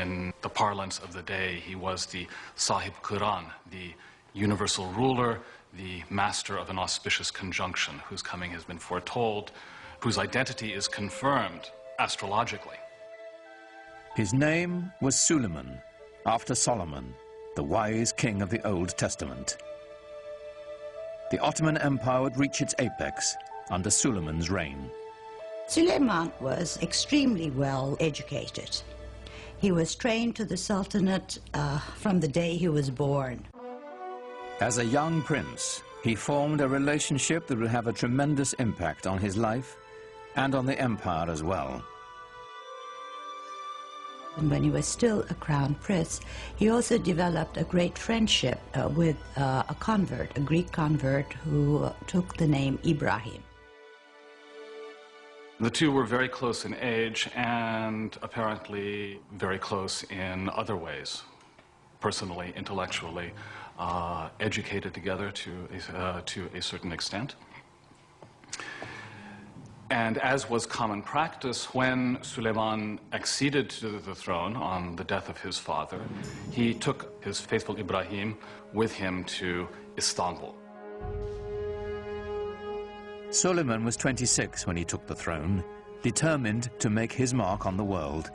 In the parlance of the day, he was the Sahib Quran, the universal ruler, the master of an auspicious conjunction, whose coming has been foretold, whose identity is confirmed astrologically. His name was Suleiman, after Solomon, the wise king of the Old Testament. The Ottoman Empire would reach its apex under Suleiman's reign. Suleiman was extremely well educated. He was trained to the Sultanate from the day he was born. As a young prince, he formed a relationship that would have a tremendous impact on his life and on the empire as well. And when he was still a crown prince, he also developed a great friendship with a convert, a Greek convert who took the name Ibrahim. The two were very close in age and apparently very close in other ways, personally, intellectually, educated together to a certain extent. And as was common practice, when Suleiman acceded to the throne on the death of his father, he took his faithful Ibrahim with him to Istanbul. Suleiman was 26 when he took the throne, determined to make his mark on the world,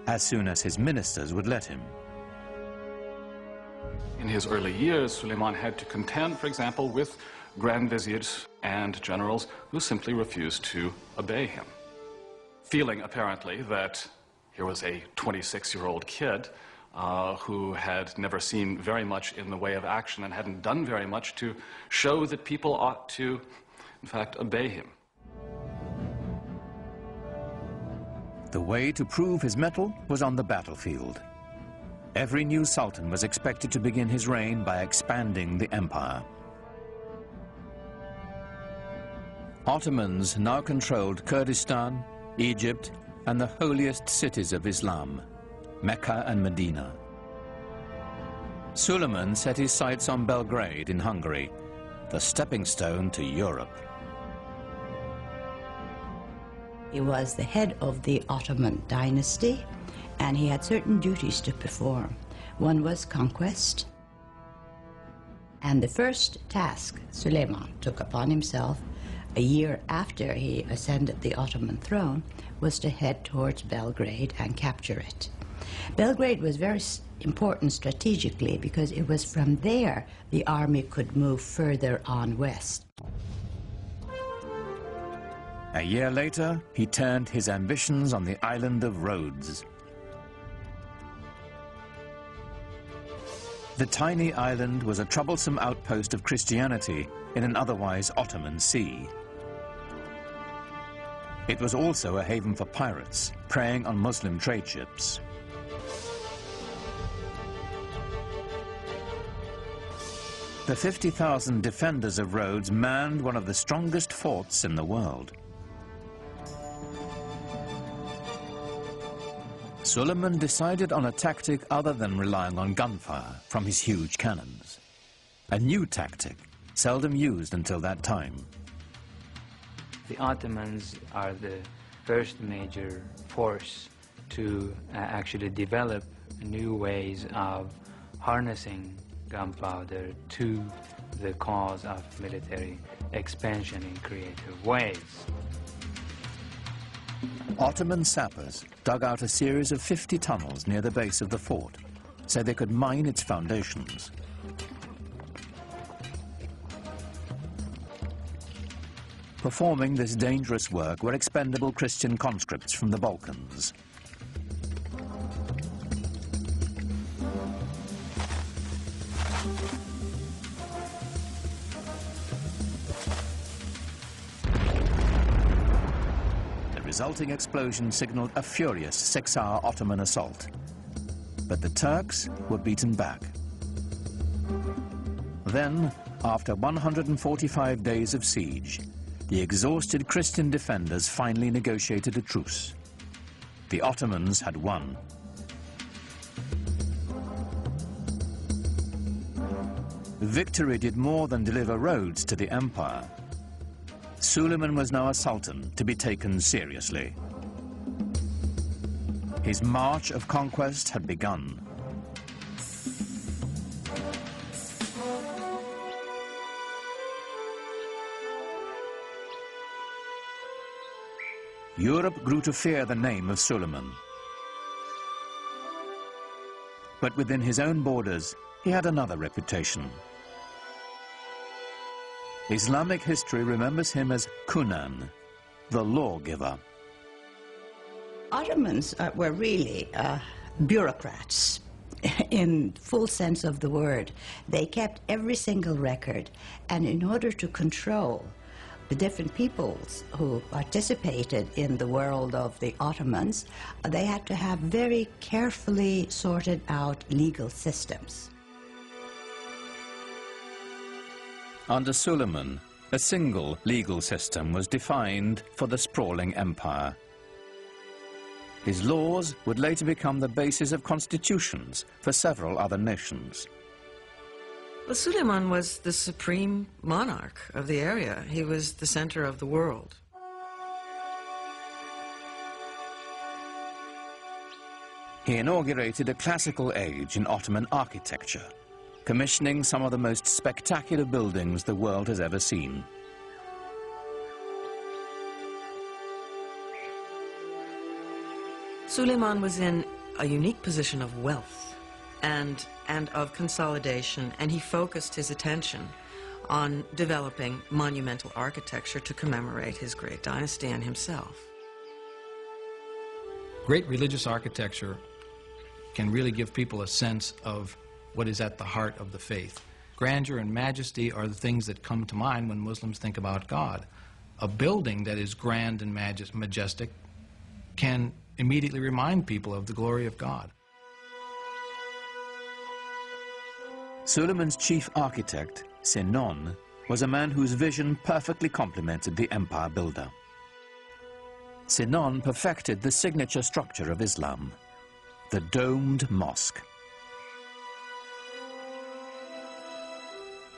as soon as his ministers would let him. In his early years, Suleiman had to contend, for example, with grand viziers and generals who simply refused to obey him. Feeling, apparently, that here was a 26-year-old kid who had never seen very much in the way of action and hadn't done very much to show that people ought to, in fact, obey him. The way to prove his mettle was on the battlefield. Every new sultan was expected to begin his reign by expanding the empire. Ottomans now controlled Kurdistan, Egypt, and the holiest cities of Islam, Mecca and Medina. Suleiman set his sights on Belgrade in Hungary, the stepping stone to Europe. He was the head of the Ottoman dynasty, and he had certain duties to perform. One was conquest, and the first task Suleiman took upon himself a year after he ascended the Ottoman throne was to head towards Belgrade and capture it. Belgrade was very important strategically because it was from there the army could move further on west. A year later, he turned his ambitions on the island of Rhodes. The tiny island was a troublesome outpost of Christianity in an otherwise Ottoman sea. It was also a haven for pirates, preying on Muslim trade ships. The 50,000 defenders of Rhodes manned one of the strongest forts in the world. Suleiman decided on a tactic other than relying on gunfire from his huge cannons. A new tactic, seldom used until that time. The Ottomans are the first major force to actually develop new ways of harnessing gunpowder to the cause of military expansion in creative ways. Ottoman sappers dug out a series of 50 tunnels near the base of the fort so they could mine its foundations. Performing this dangerous work were expendable Christian conscripts from the Balkans. The resulting explosion signaled a furious 6-hour Ottoman assault. But the Turks were beaten back. Then, after 145 days of siege, the exhausted Christian defenders finally negotiated a truce. The Ottomans had won. Victory did more than deliver Rhodes to the empire. Suleiman was now a sultan to be taken seriously. His march of conquest had begun. Europe grew to fear the name of Suleiman. But within his own borders, he had another reputation. Islamic history remembers him as Kunan, the lawgiver. Ottomans were really bureaucrats in full sense of the word. They kept every single record, and in order to control the different peoples who participated in the world of the Ottomans, they had to have very carefully sorted out legal systems. Under Suleiman, a single legal system was defined for the sprawling empire. His laws would later become the basis of constitutions for several other nations. Well, Suleiman was the supreme monarch of the area. He was the center of the world. He inaugurated a classical age in Ottoman architecture, commissioning some of the most spectacular buildings the world has ever seen. Suleiman was in a unique position of wealth and of consolidation, and he focused his attention on developing monumental architecture to commemorate his great dynasty and himself. Great religious architecture can really give people a sense of what is at the heart of the faith. Grandeur and majesty are the things that come to mind when Muslims think about God. A building that is grand and majestic can immediately remind people of the glory of God. Suleiman's chief architect, Sinon, was a man whose vision perfectly complemented the empire builder. Sinon perfected the signature structure of Islam, the domed mosque.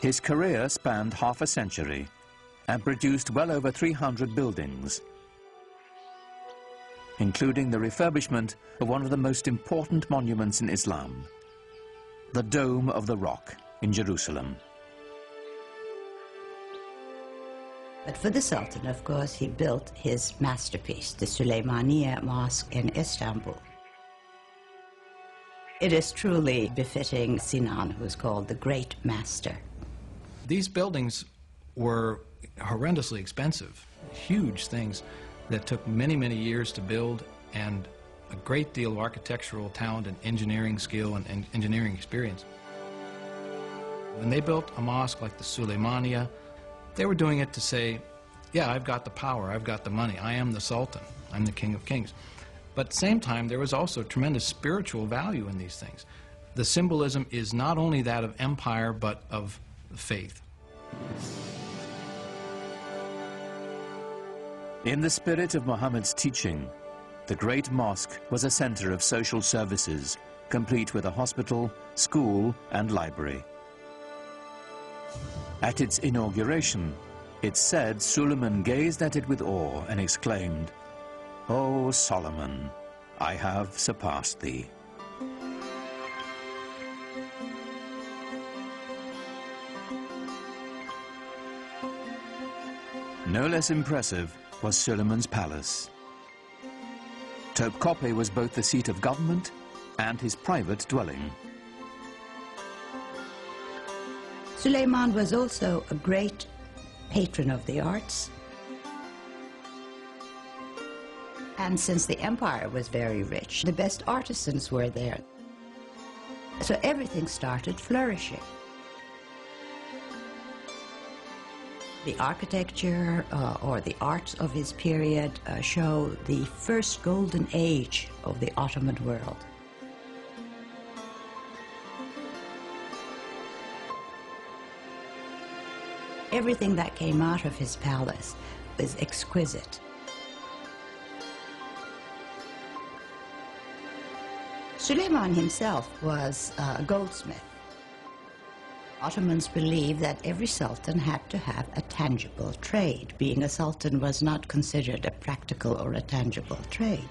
His career spanned half a century and produced well over 300 buildings, including the refurbishment of one of the most important monuments in Islam, the Dome of the Rock in Jerusalem. But for the Sultan, of course, he built his masterpiece, the Süleymaniye Mosque in Istanbul. It is truly befitting Sinan, who's called the Great Master. These buildings were horrendously expensive, huge things that took many, many years to build, and a great deal of architectural talent and engineering skill and engineering experience. When they built a mosque like the Süleymaniye, they were doing it to say, yeah, I've got the power, I've got the money, I am the Sultan, I'm the King of Kings. But at the same time, there was also tremendous spiritual value in these things. The symbolism is not only that of empire, but of faith. In the spirit of Muhammad's teaching, the Great Mosque was a center of social services, complete with a hospital, school, and library. At its inauguration, it's said Suleiman gazed at it with awe and exclaimed, "O Solomon, I have surpassed thee." No less impressive was Suleiman's palace. Topkapi was both the seat of government and his private dwelling. Suleiman was also a great patron of the arts. And since the empire was very rich, the best artisans were there. So everything started flourishing. The architecture or the arts of his period show the first golden age of the Ottoman world. Everything that came out of his palace was exquisite. Suleiman himself was a goldsmith. Ottomans believed that every sultan had to have a tangible trade. Being a sultan was not considered a practical or a tangible trade.